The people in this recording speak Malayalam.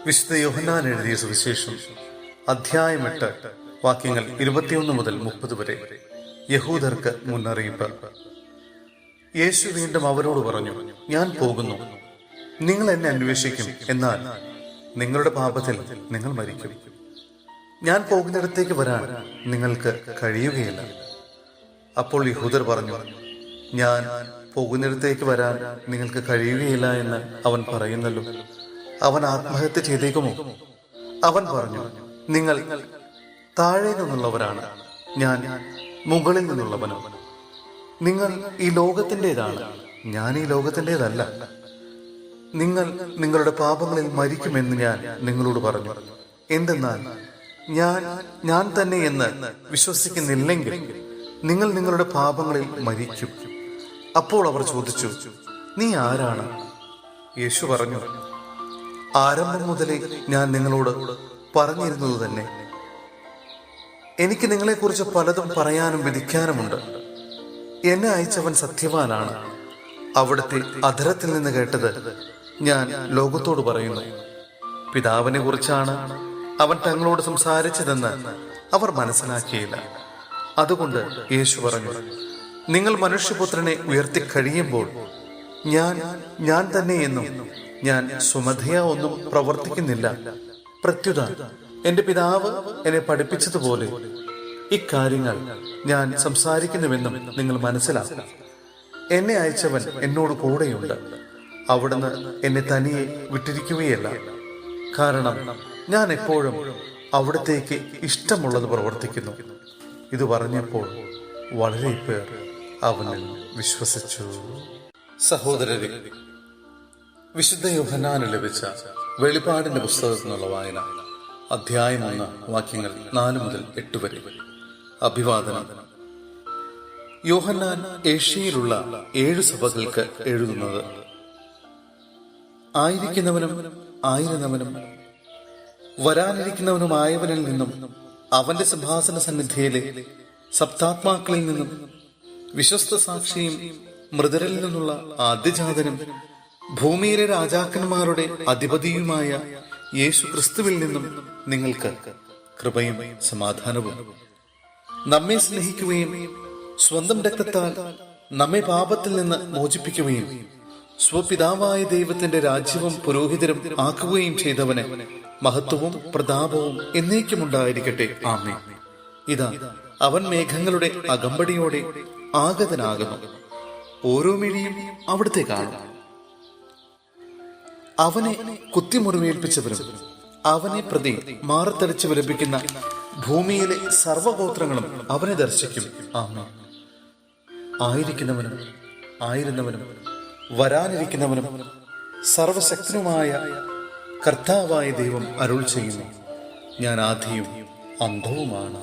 വിശുദ്ധ യോഹന്നാൻ എഴുതിയ സുവിശേഷം അധ്യായം 8 വാക്യങ്ങൾ 21 മുതൽ 30 വരെ. യഹൂദർക്ക് മുന്നറിയിപ്പ്. യേശു വീണ്ടും അവരോട് പറഞ്ഞു, ഞാൻ പോകുന്നു, നിങ്ങൾ എന്നെ അന്വേഷിക്കും, എന്നാൽ നിങ്ങളുടെ പാപത്തിൽ നിങ്ങൾ മരിക്കും. ഞാൻ പോകുന്നിടത്തേക്ക് വരാൻ നിങ്ങൾക്ക് കഴിയുകയില്ല. അപ്പോൾ യഹൂദർ പറഞ്ഞു, ഞാൻ പോകുന്നിടത്തേക്ക് വരാൻ നിങ്ങൾക്ക് കഴിയുകയില്ല എന്ന് അവൻ പറയുന്നല്ലോ, അവൻ ആത്മഹത്യ ചെയ്തേക്കുമോ? അവൻ പറഞ്ഞു, നിങ്ങൾ താഴെ നിന്നുള്ളവരാണ്, ഞാൻ മുകളിൽ നിന്നുള്ളവനോ. നിങ്ങൾ ഈ ലോകത്തിൻ്റെതാണ്, ഞാൻ ഈ ലോകത്തിൻ്റെതല്ല. നിങ്ങൾ നിങ്ങളുടെ പാപങ്ങളിൽ മരിക്കുമെന്ന് ഞാൻ നിങ്ങളോട് പറഞ്ഞു. എന്തെന്നാൽ ഞാൻ തന്നെ എന്ന് വിശ്വസിക്കുന്നില്ലെങ്കിൽ നിങ്ങൾ നിങ്ങളുടെ പാപങ്ങളിൽ മരിക്കും. അപ്പോൾ അവർ ചോദിച്ചു, നീ ആരാണ്? യേശു പറഞ്ഞു, ആരംഭം മുതലേ ഞാൻ നിങ്ങളോട് പറഞ്ഞിരുന്നത് തന്നെ. എനിക്ക് നിങ്ങളെക്കുറിച്ച് പലതും പറയാനും വിധിക്കാനുമുണ്ട്. എന്നെ അയച്ചവൻ സത്യവാനാണ്. അവിടുത്തെ അധരത്തിൽ നിന്ന് കേട്ടത് ഞാൻ ലോകത്തോട് പറയുന്നു. പിതാവിനെ കുറിച്ചാണ് അവൻ തങ്ങളോട് സംസാരിച്ചതെന്ന് അവർ മനസ്സിലാക്കിയില്ല. അതുകൊണ്ട് യേശു പറഞ്ഞു, നിങ്ങൾ മനുഷ്യപുത്രനെ ഉയർത്തി കഴിയുമ്പോൾ ഞാൻ തന്നെ എന്നും ഞാൻ സ്വമധയാ ഒന്നും പ്രവർത്തിക്കുന്നില്ല. പ്രത്യുത എന്റെ പിതാവ് എന്നെ പഠിപ്പിച്ചതുപോലെ ഇക്കാര്യങ്ങൾ ഞാൻ സംസാരിക്കുന്നുവെന്നും നിങ്ങൾ മനസ്സിലാക്കും. എന്നെ അയച്ചവൻ എന്നോട് കൂടെയുണ്ട്. അവിടുന്ന് എന്നെ തനിയെ വിട്ടിരിക്കുകയല്ല. കാരണം ഞാൻ എപ്പോഴും അവിടത്തേക്ക് ഇഷ്ടമുള്ളത് പ്രവർത്തിക്കുന്നു. ഇത് പറഞ്ഞപ്പോൾ വളരെ പേർ അവനിൽ വിശ്വസിച്ചു. സഹോദരരെ, വിശുദ്ധ യോഹന്നാന് ലഭിച്ച വെളിപാടിന്റെ പുസ്തകത്തിൽ നിന്നുള്ള വായന. അധ്യായം 1 വാക്യങ്ങൾ 4 മുതൽ 8 വരെ. അഭിവാദനം. യോഹന്നാൻ ഏഷ്യയിലുള്ള 7 സഭകൾക്ക് എഴുതുന്നത്. ആയിരിക്കുന്നവനും ആയിരുന്നവനും വരാനിരിക്കുന്നവനുമായവനിൽ നിന്നും അവന്റെ സിംഹാസന സന്നിധിയിലെ സപ്താത്മാക്കളിൽ നിന്നും വിശ്വസ്ത സാക്ഷിയും മൃതരിൽ നിന്നുള്ള ആദ്യജാതനും ഭൂമിയിലെ രാജാക്കന്മാരുടെ അധിപതിയുമായ യേശു ക്രിസ്തുവിൽ നിന്നും നിങ്ങൾക്ക് കൃപയും സമാധാനവും. നമ്മെ സ്നേഹിക്കുകയും സ്വന്തം രക്തത്താൽ നമ്മെ പാപത്തിൽ നിന്ന് മോചിപ്പിക്കുകയും സ്വപിതാവായ ദൈവത്തിന്റെ രാജ്യവും പുരോഹിതരും ആക്കുകയും ചെയ്തവന് മഹത്വവും പ്രതാപവും എന്നേക്കുമുണ്ടായിരിക്കട്ടെ. ആമേൻ. ഇതാ, അവൻ മേഘങ്ങളുടെ അകമ്പടിയോടെ ആഗതനാകുന്നു. ഓരോ മിഴിയും അവിടുത്തെ കാണും. അവനെ കുത്തിമുറിവേൽപ്പിച്ചവരും അവനെ പ്രതി മാറത്തടിച്ചു വിലപിക്കുന്ന ഭൂമിയിലെ സർവഗോത്രങ്ങളും അവനെ ദർശിക്കും. ആമേൻ. ആയിരിക്കുന്നവനും ആയിരുന്നവനും വരാനിരിക്കുന്നവനും സർവശക്തനുമായ കർത്താവായ ദൈവം അരുൾ ചെയ്യുന്നു, ഞാൻ ആദിയും അന്തവുമാണ്.